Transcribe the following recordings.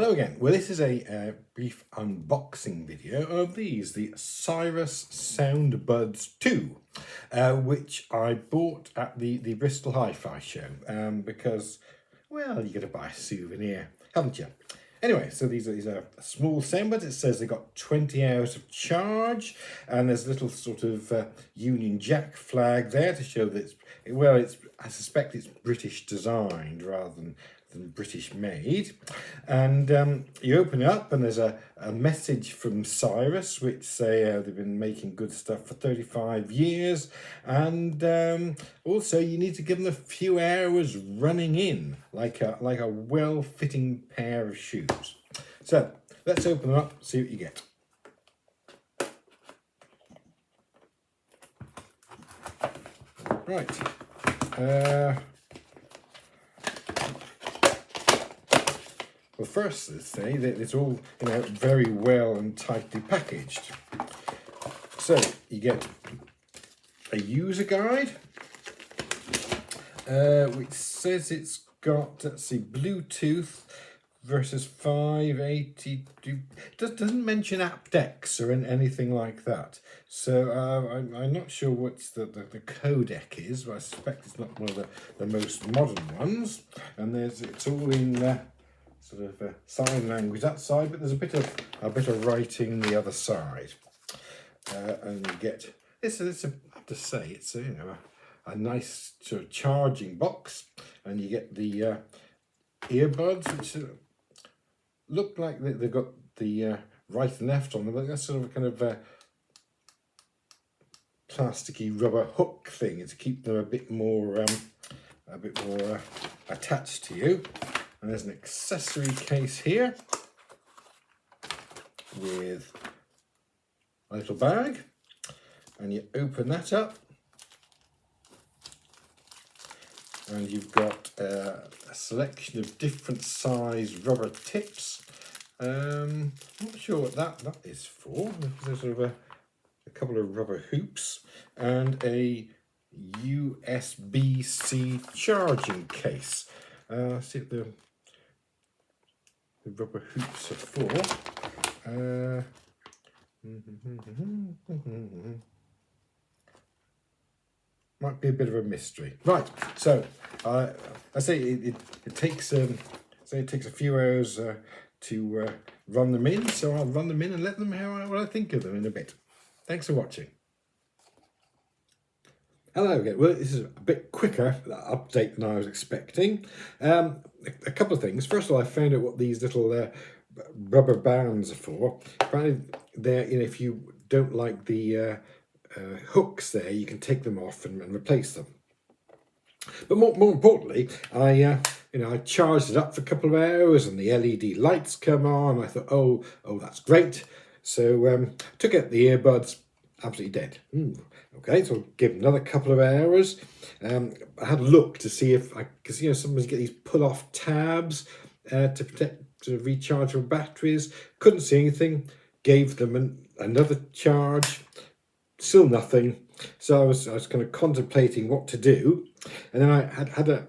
Hello again. Well, this is a brief unboxing video of these, the Cyrus Soundbuds 2, which I bought at the Bristol Hi-Fi show because, well, you got to buy a souvenir, haven't you? Anyway, so these are small soundbuds. It says they've got 20 hours of charge, and there's a little sort of Union Jack flag there to show that I suspect it's British designed rather than British made. And you open it up and there's a message from Cyrus which say they've been making good stuff for 35 years, and also you need to give them a few hours running in like a well-fitting pair of shoes. So let's open them up, see what you get. Right. Well, first, let's say that it's all very well and tightly packaged. So you get a user guide, which says it's got, let's see, Bluetooth versus 580. Doesn't mention aptX or anything like that. So I'm not sure what the codec is, but I suspect it's not one of the most modern ones. And it's all in sort of sign language that side, but there's a bit of writing the other side, and you get this. I have to say, it's a nice sort of charging box, and you get the earbuds, which look like they've got the right and left on them, but that's sort of a kind of plasticky rubber hook thing to keep them a bit more attached to you. And there's an accessory case here with a little bag, and you open that up and you've got a selection of different size rubber tips. I'm not sure what that is for. There's sort of a couple of rubber hoops and a USB-C charging case. See what the rubber hoops are for. Might be a bit of a mystery. Right, so I say it takes a few hours to run them in, so I'll run them in and let them know what I think of them in a bit. Thanks for watching. Hello again. Well, this is a bit quicker update than I was expecting. A couple of things. First of all, I found out what these little rubber bands are for. Apparently, they're, if you don't like the hooks there, you can take them off and replace them. But more importantly, I charged it up for a couple of hours, and the LED lights come on. I thought, oh, that's great. So took out the earbuds, absolutely dead. Okay, so I'll give another couple of hours. I had a look to see if because sometimes you get these pull-off tabs to recharge your batteries. Couldn't see anything. Gave them another charge. Still nothing. So I was kind of contemplating what to do, and then I had a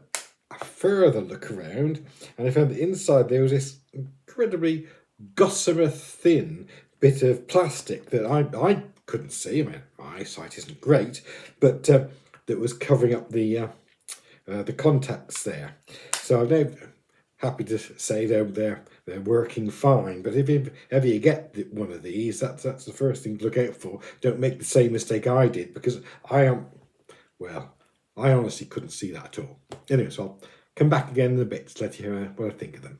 further look around, and I found that inside there was this incredibly gossamer thin bit of plastic that I couldn't see. I mean, my eyesight isn't great, but that was covering up the contacts there. So I'm now happy to say they're working fine. But if ever you get one of these, that's the first thing to look out for. Don't make the same mistake I did, because I honestly couldn't see that at all. Anyway, so I'll come back again in a bit to let you know what I think of them.